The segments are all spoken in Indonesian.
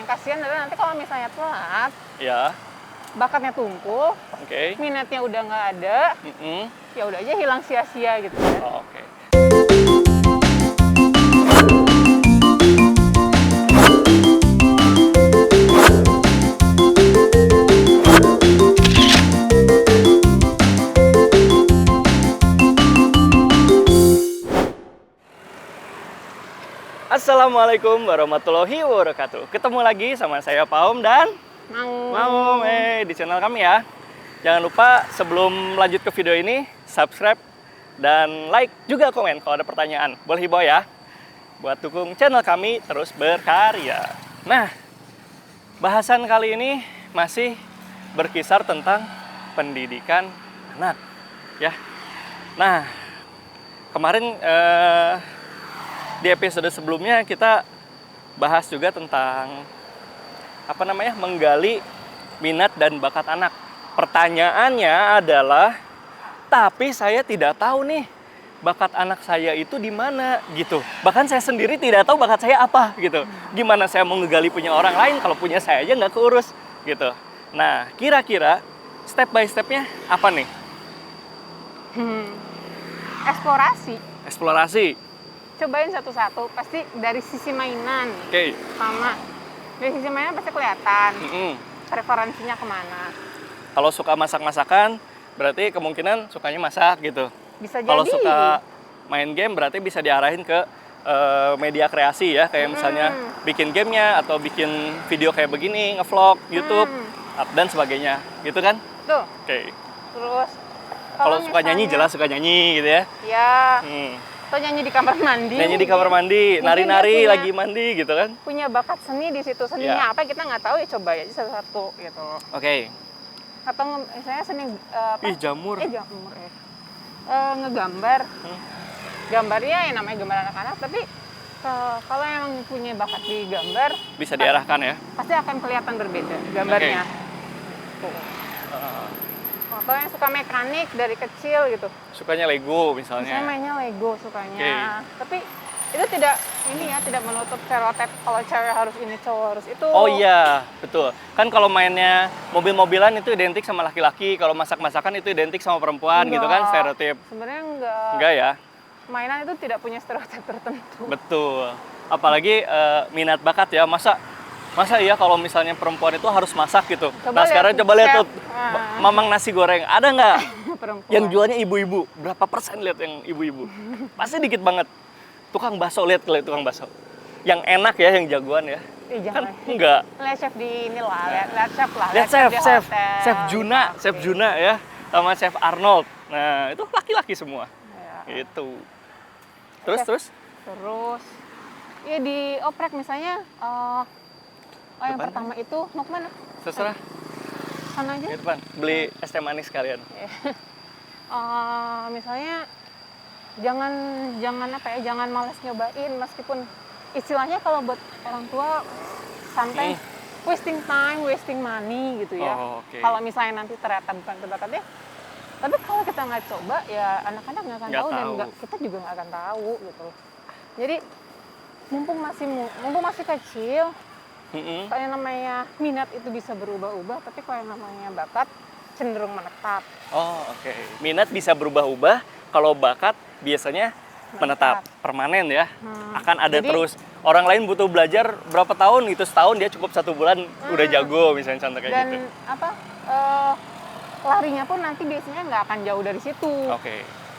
kasihan adalah nanti kalau misalnya telat, Ya. bakatnya tumpul, Oke. minatnya udah nggak ada, ya udah aja hilang sia-sia gitu kan. Oh, oke. Assalamualaikum warahmatullahi wabarakatuh. Ketemu lagi sama saya Paum dan Maum di channel kami ya. Jangan lupa sebelum lanjut ke video ini, subscribe dan like juga komen kalau ada pertanyaan. Boleh himbau ya, buat dukung channel kami terus berkarya. Nah, bahasan kali ini masih berkisar tentang pendidikan anak ya. Nah, kemarin di episode sebelumnya kita bahas juga tentang menggali minat dan bakat anak. Pertanyaannya adalah, tapi saya tidak tahu nih bakat anak saya itu di mana gitu. Bahkan saya sendiri tidak tahu bakat saya apa gitu. Gimana saya mau ngegali punya orang lain kalau punya saya aja nggak keurus gitu. Nah, kira-kira step by stepnya apa nih? Eksplorasi. Cobain satu-satu, pasti dari sisi mainan. Oke. Sama dari sisi mainan pasti kelihatan preferensinya kemana. Kalau suka masak-masakan, berarti kemungkinan sukanya masak gitu. Bisa jadi. Kalau suka main game, berarti bisa diarahin ke media kreasi ya, kayak misalnya bikin gamenya atau bikin video kayak begini, ngevlog, YouTube, dan sebagainya, gitu kan? Tuh. Oke. Terus kalau suka nyanyi, jelas suka nyanyi gitu ya? Iya. Atau nyanyi di kamar mandi. Nyanyi di kamar mandi, nari-nari lagi mandi gitu kan? Punya bakat seni di situ. Seninya apa kita nggak tahu, ya coba aja satu-satu gitu. Oke. Atau misalnya seni jamur. Jamur ya. Ngegambar. Gambarnya yang namanya gambar anak-anak, tapi kalau emang punya bakat di gambar, bisa diarahkan ya? Pasti akan kelihatan berbeda gambarnya. Atau yang suka mekanik dari kecil gitu. Sukanya Lego misalnya. Misalnya mainnya Lego sukanya. Tapi itu tidak menutup stereotip kalau cewek harus ini, cowok harus itu. Oh iya, betul. Kan kalau mainnya mobil-mobilan itu identik sama laki-laki, kalau masak-masakan itu identik sama perempuan. Gitu kan, stereotip. Sebenarnya enggak. Enggak ya? Mainan itu tidak punya stereotip tertentu. Betul. Apalagi minat bakat ya. Masa iya kalau misalnya perempuan itu harus masak gitu. Sekarang coba lihat tuh mamang nasi goreng. Ada nggak yang jualnya ibu-ibu? Berapa persen lihat yang ibu-ibu? Pasti dikit banget. Tukang bakso, lihat tukang bakso. Yang enak ya, yang jagoan ya. Jangan. Kan enggak. Lihat chef di inilah, lihat chef lah. Lihat chef Juna ya. Sama chef Arnold. Nah, itu laki-laki semua. Ya. Itu. Terus? Ya di oprek misalnya. Yang pertama itu mau kemana? Terserah. Sana aja. Di depan. Beli es teh manis sekalian. Misalnya jangan malas nyobain, meskipun istilahnya kalau buat orang tua santai, wasting time, wasting money gitu ya. Kalau misalnya nanti ternyata bukan bakatnya, tapi kalau kita nggak coba ya anak-anak nggak akan tahu. Dan kita juga nggak akan tahu gitu. Jadi mumpung masih kecil. Kalau yang namanya minat itu bisa berubah-ubah, tapi kalau yang namanya bakat cenderung menetap. Minat bisa berubah-ubah, kalau bakat biasanya menetap, permanen ya. Akan ada terus. Orang lain butuh belajar berapa tahun, itu setahun, dia cukup 1 bulan udah jago misalnya, contoh kayak gitu. Dan larinya pun nanti biasanya nggak akan jauh dari situ.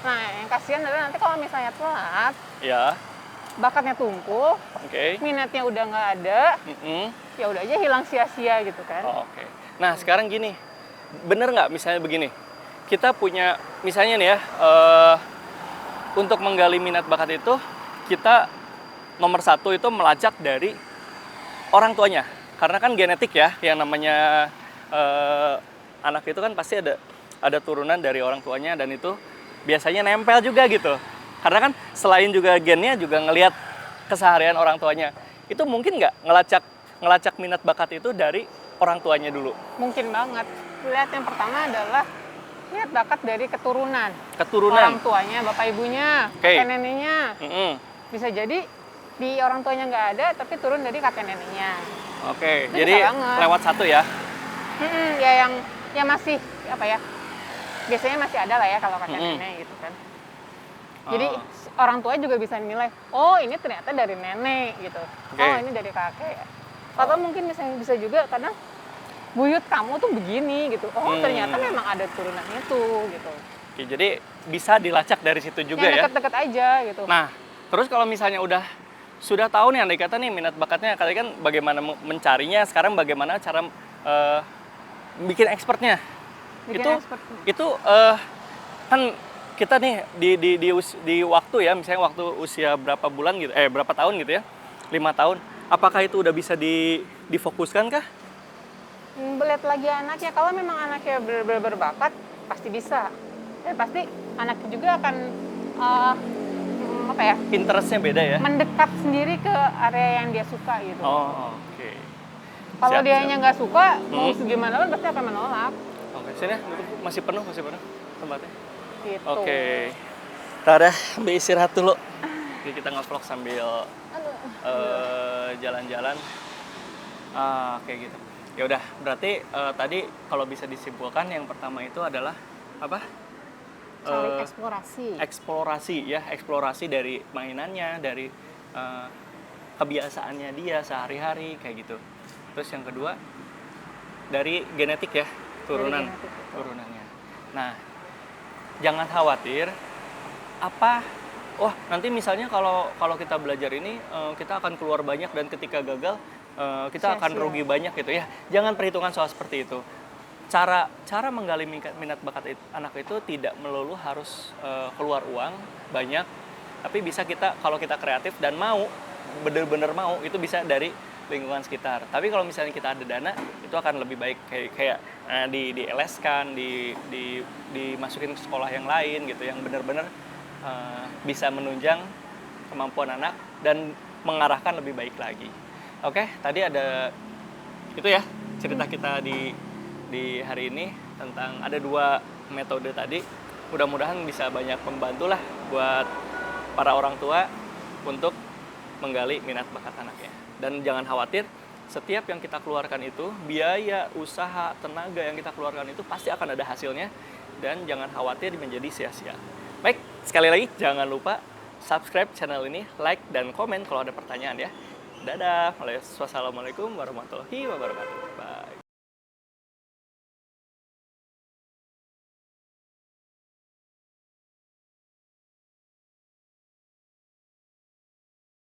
Nah, yang kasihan adalah nanti kalau misalnya telat, bakatnya tumpul, minatnya udah nggak ada, ya udah aja hilang sia-sia gitu kan. Nah, sekarang gini, bener nggak misalnya begini, kita punya misalnya nih ya, untuk menggali minat bakat itu, kita nomor 1 itu melacak dari orang tuanya, karena kan genetik ya, yang namanya anak itu kan pasti ada turunan dari orang tuanya, dan itu biasanya nempel juga gitu. Karena kan selain juga gennya, juga ngelihat keseharian orang tuanya. Itu mungkin nggak ngelacak minat bakat itu dari orang tuanya dulu? Mungkin banget. Lihat yang pertama adalah lihat bakat dari keturunan. Orang tuanya, bapak ibunya, kakek neneknya. Bisa jadi di orang tuanya nggak ada, tapi turun dari kakek neneknya. Oke, Itu jadi bisa banget. lewat satu ya? Ya yang masih apa ya? Biasanya masih ada lah ya kalau kakek nenek gitu kan. Jadi orang tua juga bisa nilai, oh ini ternyata dari nenek gitu. Oh ini dari kakek. Atau mungkin bisa juga kadang buyut kamu tuh begini gitu. Oh ternyata memang ada turunan itu gitu. Oke, jadi bisa dilacak dari situ juga ya? Deket-deket aja gitu. Nah, terus kalau misalnya sudah tahu nih andai kata nih minat bakatnya, kali kan bagaimana mencarinya, sekarang bagaimana cara bikin expertnya. Itu kan kita nih di waktu ya, misalnya waktu usia berapa bulan gitu, berapa tahun gitu ya, 5 tahun. Apakah itu udah bisa difokuskan kah? Lihat lagi anaknya, kalau memang anaknya benar-benar berbakat, pasti bisa. Dan pasti anaknya juga akan apa ya? Interestnya beda ya? Mendekat sendiri ke area yang dia suka gitu. Oh, oke. Kalau dianya nggak suka, mau segimana pun pasti akan menolak. Oke, sini masih penuh tempatnya. Gitu. Oke. Tada, ambil istirahat dulu. Jadi kita nge-vlog sambil jalan-jalan. Kayak gitu. Ya udah, berarti tadi kalau bisa disimpulkan yang pertama itu adalah apa? Saling eksplorasi. Eksplorasi dari mainannya, dari kebiasaannya dia sehari-hari kayak gitu. Terus yang kedua dari genetik ya, turunannya. Nah, jangan khawatir nanti misalnya kalau kita belajar ini kita akan keluar banyak dan ketika gagal kita akan rugi banyak gitu ya. Jangan perhitungan soal seperti itu. Cara menggali minat bakat anak itu tidak melulu harus keluar uang banyak, tapi bisa kalau kita kreatif dan mau benar-benar mau, itu bisa dari lingkungan sekitar. Tapi kalau misalnya kita ada dana, itu akan lebih baik kayak di-LS-kan, dimasukin ke sekolah yang lain gitu, yang benar-benar bisa menunjang kemampuan anak dan mengarahkan lebih baik lagi. Oke, tadi ada itu ya cerita kita di hari ini tentang ada 2 metode tadi. Mudah-mudahan bisa banyak membantu lah buat para orang tua untuk menggali minat bakat anaknya. Dan jangan khawatir, setiap yang kita keluarkan itu, biaya, usaha, tenaga yang kita keluarkan itu pasti akan ada hasilnya. Dan jangan khawatir menjadi sia-sia. Baik, sekali lagi jangan lupa subscribe channel ini, like dan komen kalau ada pertanyaan ya. Dadah, wassalamualaikum warahmatullahi wabarakatuh.